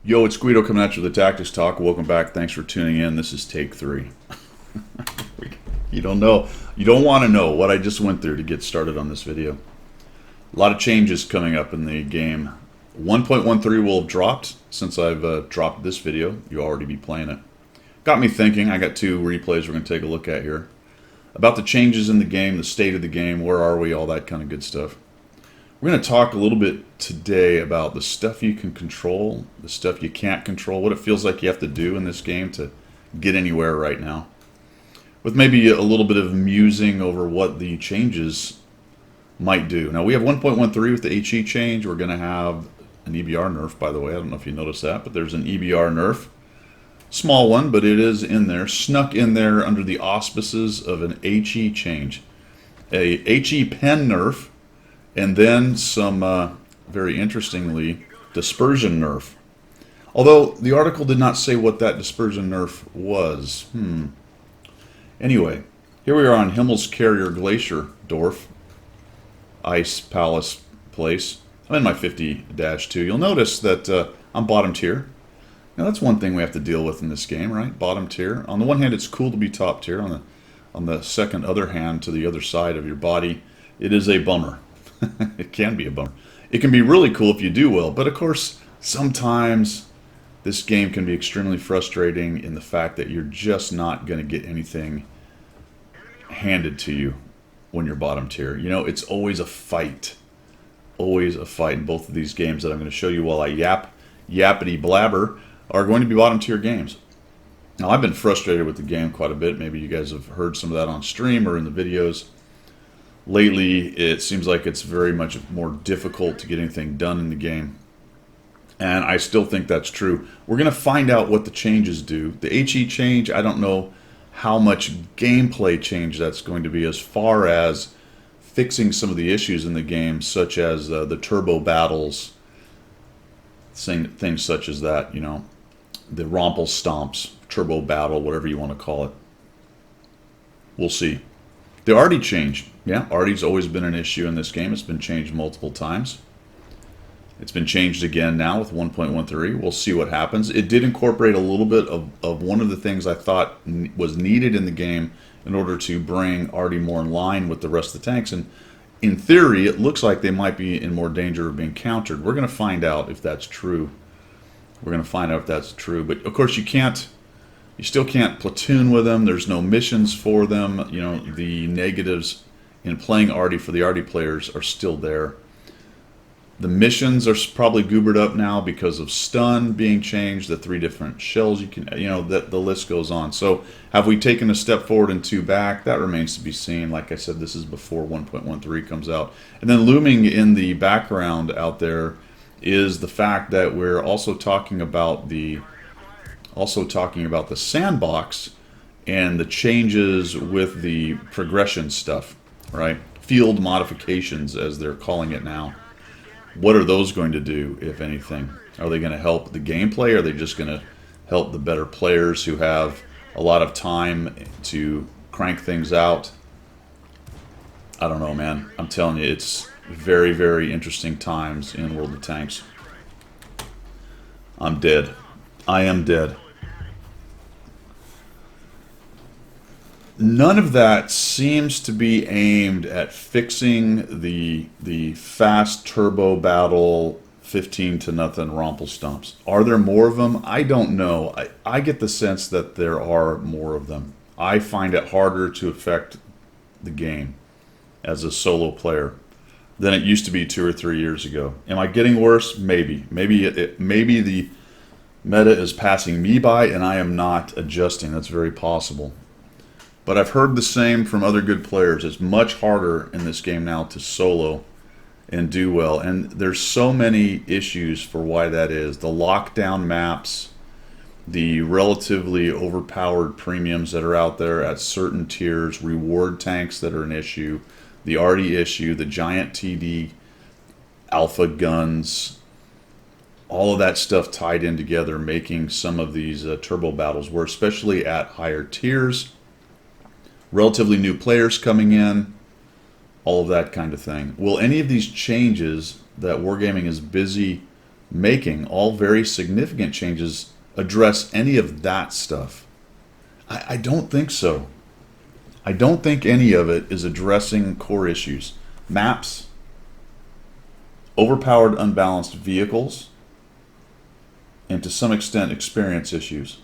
Yo, it's Guido coming at you with the Tactics Talk. Welcome back. Thanks for tuning in. This is take 3. You don't know. You don't want to know what I just went through to get started on this video. A lot of changes coming up in the game. 1.13 will have dropped since I've dropped this video. You'll already be playing it. Got me thinking. I got 2 replays we're going to take a look at here. About the changes in the game, the state of the game, where are we, all that kind of good stuff. We're going to talk a little bit today about the stuff you can control, the stuff you can't control, what it feels like you have to do in this game to get anywhere right now. With maybe a little bit of musing over what the changes might do. Now we have 1.13 with the HE change. We're going to have an EBR nerf, by the way. I don't know if you noticed that, but there's an EBR nerf. Small one, but it is in there, snuck in there under the auspices of an HE change. A HE pen nerf, and then some, very interestingly, dispersion nerf. Although the article did not say what that dispersion nerf was. Anyway, here we are on Himmel's Carrier Glacier Dorf, Ice Palace place. I'm in my 50-2. You'll notice that I'm bottom tier. Now that's one thing we have to deal with in this game, right? Bottom tier. On the one hand, it's cool to be top tier. On the second other hand, to the other side of your body, it is a bummer. It can be a bummer. It can be really cool if you do well, but of course, sometimes this game can be extremely frustrating in the fact that you're just not going to get anything handed to you when you're bottom tier. You know, it's always a fight. Always a fight in both of these games that I'm going to show you while I yappity blabber are going to be bottom tier games. Now, I've been frustrated with the game quite a bit. Maybe you guys have heard some of that on stream or in the videos. Lately, it seems like it's very much more difficult to get anything done in the game. And I still think that's true. We're going to find out what the changes do. The HE change, I don't know how much gameplay change that's going to be as far as fixing some of the issues in the game, such as the turbo battles, things such as that, you know, the Rompel Stomps, turbo battle, whatever you want to call it. We'll see. The arty change. Yeah, arty's always been an issue in this game. It's been changed multiple times. It's been changed again now with 1.13. We'll see what happens. It did incorporate a little bit of one of the things I thought was needed in the game in order to bring arty more in line with the rest of the tanks. And in theory, it looks like they might be in more danger of being countered. We're going to find out if that's true. We're going to find out if that's true. But of course, you still can't platoon with them. There's no missions for them. You know, the negatives in playing arty for the arty players are still there. The missions are probably goobered up now because of stun being changed, the 3 different shells you can, you know, the list goes on. So have we taken a step forward and 2 back? That remains to be seen. Like I said, this is before 1.13 comes out. And then looming in the background out there is the fact that we're also talking about the sandbox and the changes with the progression stuff, right? Field modifications, as they're calling it now. What are those going to do, if anything? Are they going to help the gameplay? Or are they just going to help the better players who have a lot of time to crank things out? I don't know, man. I'm telling you, it's very, very interesting times in World of Tanks. I'm dead. I am dead. None of that seems to be aimed at fixing the fast turbo battle 15-0 Rompel Stomps. Are there more of them? I don't know. I get the sense that there are more of them. I find it harder to affect the game as a solo player than it used to be 2 or 3 years ago. Am I getting worse? Maybe. Maybe the meta is passing me by and I am not adjusting. That's very possible. But I've heard the same from other good players. It's much harder in this game now to solo and do well. And there's so many issues for why that is. The lockdown maps, the relatively overpowered premiums that are out there at certain tiers, reward tanks that are an issue, the arty issue, the giant TD, alpha guns, all of that stuff tied in together, making some of these turbo battles worse, especially at higher tiers. Relatively new players coming in, all of that kind of thing. Will any of these changes that Wargaming is busy making, all very significant changes, address any of that stuff? I don't think so. I don't think any of it is addressing core issues. Maps, overpowered, unbalanced vehicles, and to some extent experience issues.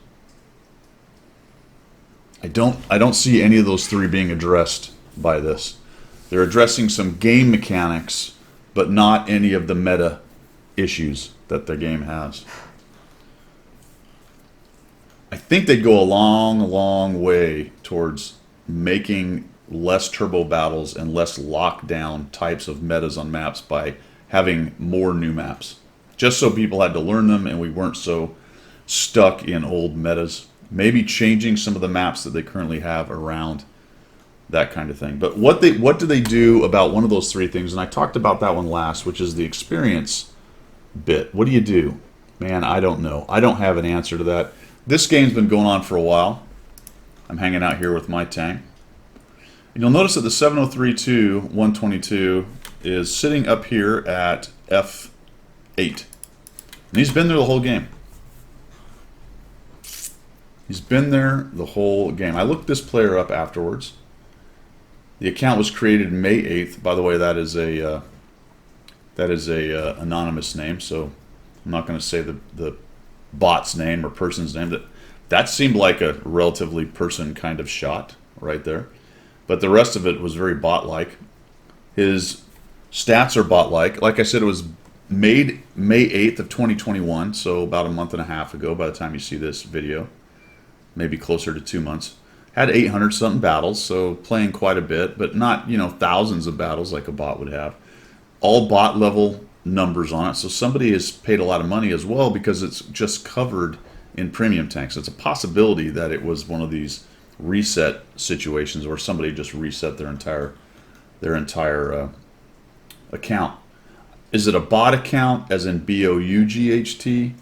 I don't see any of those three being addressed by this. They're addressing some game mechanics, but not any of the meta issues that the game has. I think they'd go a long, long way towards making less turbo battles and less lockdown types of metas on maps by having more new maps. Just so people had to learn them and we weren't so stuck in old metas. Maybe changing some of the maps that they currently have around that kind of thing. But what do they do about one of those three things? And I talked about that one last, which is the experience bit. What do you do? Man, I don't know. I don't have an answer to that. This game's been going on for a while. I'm hanging out here with my tank. And you'll notice that the 7032-122 is sitting up here at F8. And he's been there the whole game. He's been there the whole game. I looked this player up afterwards. The account was created May 8th. By the way, that is a anonymous name, so I'm not going to say the bot's name or person's name. That seemed like a relatively person kind of shot right there. But the rest of it was very bot-like. His stats are bot-like. Like I said, it was made May 8th of 2021, so about a month and a half ago by the time you see this video. Maybe closer to 2 months. Had 800-something battles, so playing quite a bit, but not, thousands of battles like a bot would have. All bot level numbers on it, so somebody has paid a lot of money as well because it's just covered in premium tanks. It's a possibility that it was one of these reset situations where somebody just reset their entire account. Is it a bot account as in BOUGHT?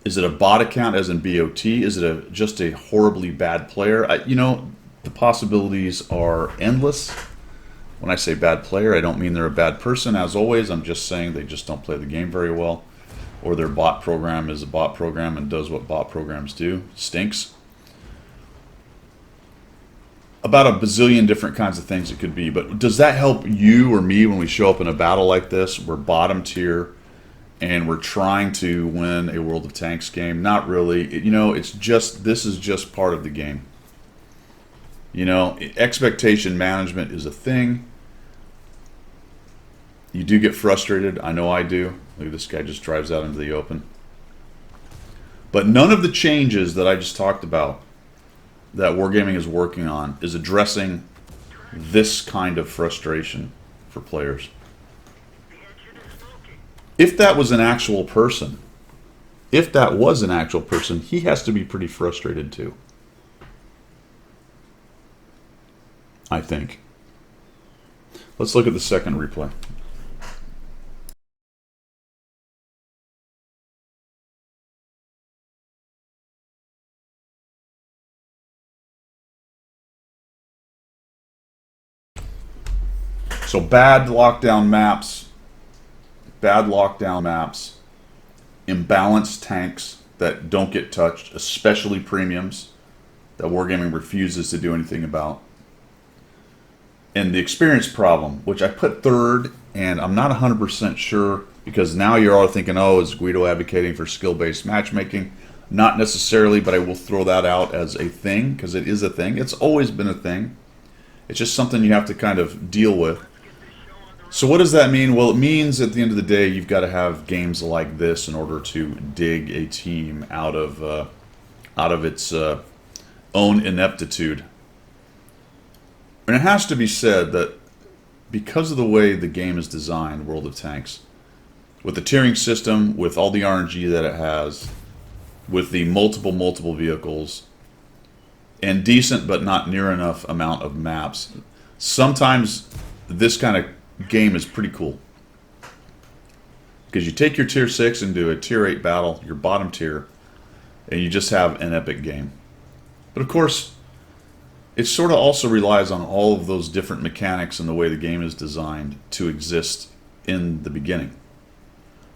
Is it a bot account as in BOT? Is it just a horribly bad player? The possibilities are endless. When I say bad player, I don't mean they're a bad person. As always, I'm just saying they just don't play the game very well. Or their bot program is a bot program and does what bot programs do. Stinks. About a bazillion different kinds of things it could be. But does that help you or me when we show up in a battle like this? We're bottom tier and we're trying to win a World of Tanks game. Not really. This is just part of the game. Expectation management is a thing. You do get frustrated. I know I do. Look, this guy just drives out into the open. But none of the changes that I just talked about that Wargaming is working on is addressing this kind of frustration for players. If that was an actual person, he has to be pretty frustrated too. I think. Let's look at the second replay. So bad lockdown maps, imbalanced tanks that don't get touched, especially premiums that Wargaming refuses to do anything about. And the experience problem, which I put third, and I'm not 100% sure, because now you're all thinking, oh, is Guido advocating for skill-based matchmaking? Not necessarily, but I will throw that out as a thing, because it is a thing. It's always been a thing. It's just something you have to kind of deal with. So what does that mean? Well, it means at the end of the day, you've got to have games like this in order to dig a team out of its own ineptitude. And it has to be said that because of the way the game is designed, World of Tanks, with the tiering system, with all the RNG that it has, with the multiple vehicles, and decent but not near enough amount of maps, sometimes this kind of game is pretty cool. Because you take your tier 6 and do a tier 8 battle, your bottom tier, and you just have an epic game. But of course, it sort of also relies on all of those different mechanics and the way the game is designed to exist in the beginning.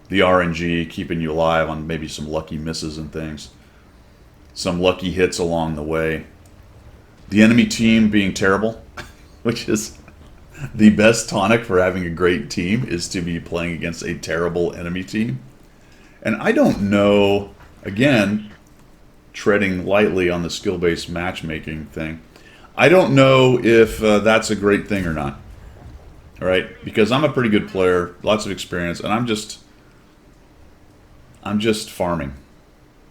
the RNG keeping you alive on maybe some lucky misses and things, some lucky hits along the way. The enemy team being terrible, which is the best tonic for having a great team, is to be playing against a terrible enemy team. And I don't know, again, treading lightly on the skill-based matchmaking thing, I don't know if that's a great thing or not. All right, because I'm a pretty good player, lots of experience, and I'm just farming,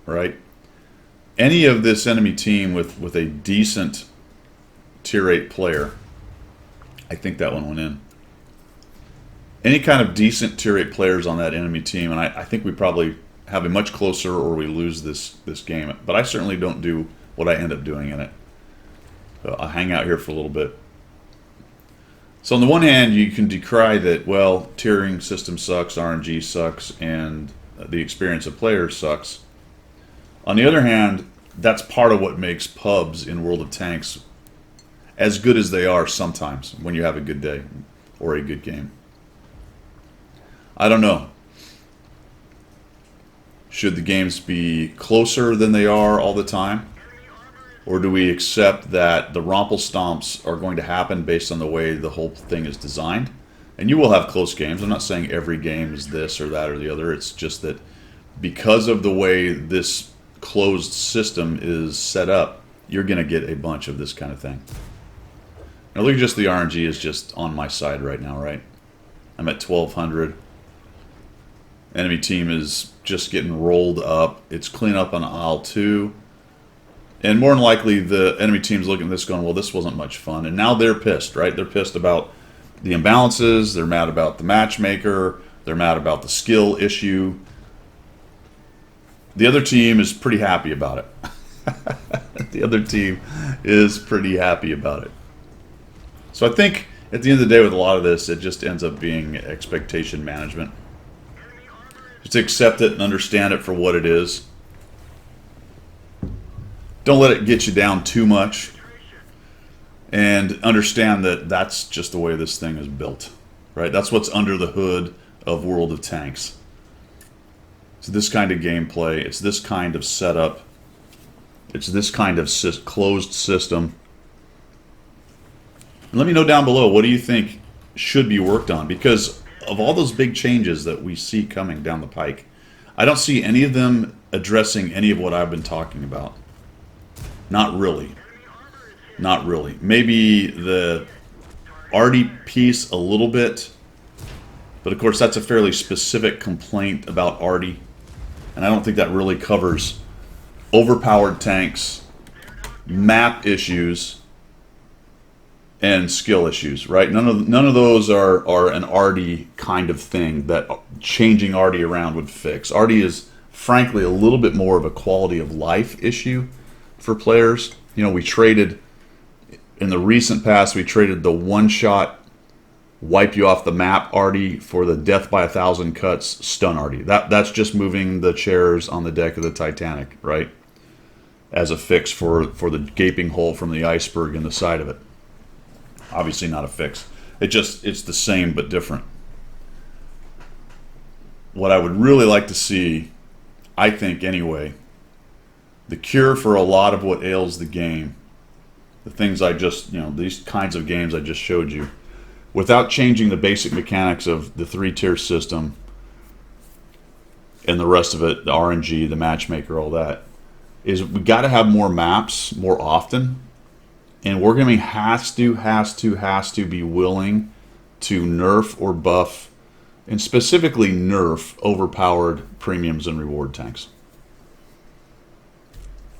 right? Any of this enemy team with a decent tier 8 player, I think that one went in. Any kind of decent tier 8 players on that enemy team, and I think we probably have a much closer or we lose this game. But I certainly don't do what I end up doing in it. So I'll hang out here for a little bit. So on the one hand, you can decry that, well, tiering system sucks, RNG sucks, and the experience of players sucks. On the other hand, that's part of what makes pubs in World of Tanks as good as they are sometimes when you have a good day or a good game. I don't know. Should the games be closer than they are all the time? Or do we accept that the Rompel Stomps are going to happen based on the way the whole thing is designed? And you will have close games. I'm not saying every game is this or that or the other. It's just that because of the way this closed system is set up, you're going to get a bunch of this kind of thing. Now look at just the RNG is just on my side right now, right? I'm at 1200. Enemy team is just getting rolled up. It's clean up on aisle 2. And more than likely, the enemy team's looking at this going, well, this wasn't much fun. And now they're pissed, right? They're pissed about the imbalances. They're mad about the matchmaker. They're mad about the skill issue. The other team is pretty happy about it. The other team is pretty happy about it. So I think at the end of the day with a lot of this, it just ends up being expectation management. Just accept it and understand it for what it is. Don't let it get you down too much. And understand that that's just the way this thing is built. Right? That's what's under the hood of World of Tanks. It's this kind of gameplay. It's this kind of setup. It's this kind of closed system. And let me know down below, what do you think should be worked on? Because of all those big changes that we see coming down the pike, I don't see any of them addressing any of what I've been talking about. Not really. Not really. Maybe the arty piece a little bit. But of course, that's a fairly specific complaint about arty. And I don't think that really covers overpowered tanks, map issues, and skill issues, right? None of those are an arty kind of thing that changing arty around would fix. Arty is, frankly, a little bit more of a quality of life issue for players. You know, we traded, in the recent past, we traded the one-shot, wipe you off the map arty for the death by 1,000 cuts stun arty. That's just moving the chairs on the deck of the Titanic, right? As a fix for the gaping hole from the iceberg in the side of it. Obviously not a fix. It's the same but different. What I would really like to see, I think anyway, the cure for a lot of what ails the game, the things I just, these kinds of games I just showed you, without changing the basic mechanics of the 3-tier system and the rest of it, the RNG, the matchmaker, all that, is we got to have more maps more often. And Wargaming has to be willing to nerf or buff, and specifically nerf overpowered premiums and reward tanks.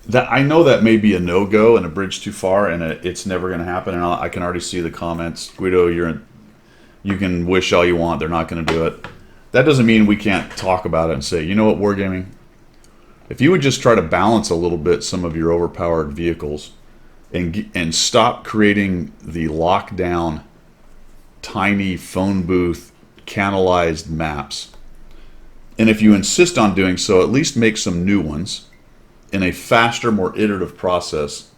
That I know that may be a no-go and a bridge too far, and it's never going to happen. And I can already see the comments. Guido, you can wish all you want. They're not going to do it. That doesn't mean we can't talk about it and say, you know what, Wargaming? If you would just try to balance a little bit some of your overpowered vehicles, and stop creating the lockdown, tiny phone booth, canalized maps. And if you insist on doing so, at least make some new ones in a faster, more iterative process.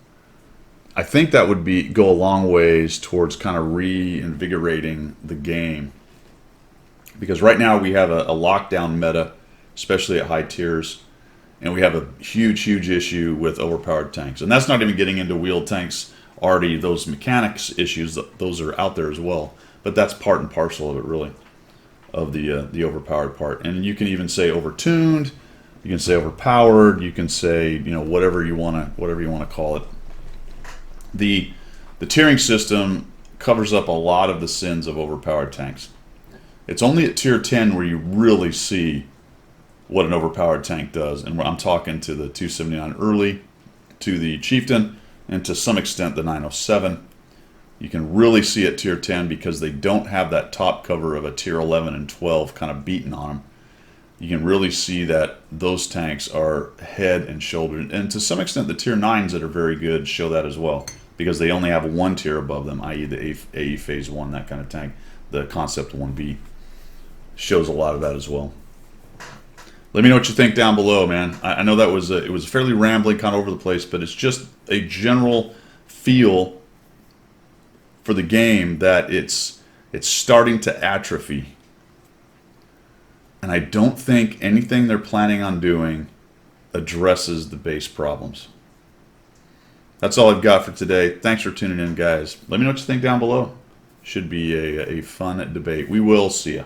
I think that would go a long ways towards kind of reinvigorating the game. Because right now we have a lockdown meta, especially at high tiers, and we have a huge, huge issue with overpowered tanks. And that's not even getting into wheeled tanks already. Those mechanics issues, those are out there as well. But that's part and parcel of it, really, of the overpowered part. And you can even say overtuned, you can say overpowered, you can say, you know, whatever you want to call it. The tiering system covers up a lot of the sins of overpowered tanks. It's only at tier 10 where you really see what an overpowered tank does. And I'm talking to the 279 early, to the Chieftain, and to some extent the 907. You can really see at tier 10 because they don't have that top cover of a tier 11 and 12 kind of beaten on them. You can really see that those tanks are head and shoulder. And to some extent the tier 9s that are very good show that as well, because they only have one tier above them, i.e. the AE phase 1, that kind of tank. The concept 1B shows a lot of that as well. Let me know what you think down below, man. I know that was it was fairly rambling, kind of over the place, but it's just a general feel for the game that it's starting to atrophy. And I don't think anything they're planning on doing addresses the base problems. That's all I've got for today. Thanks for tuning in, guys. Let me know what you think down below. Should be a fun debate. We will see ya.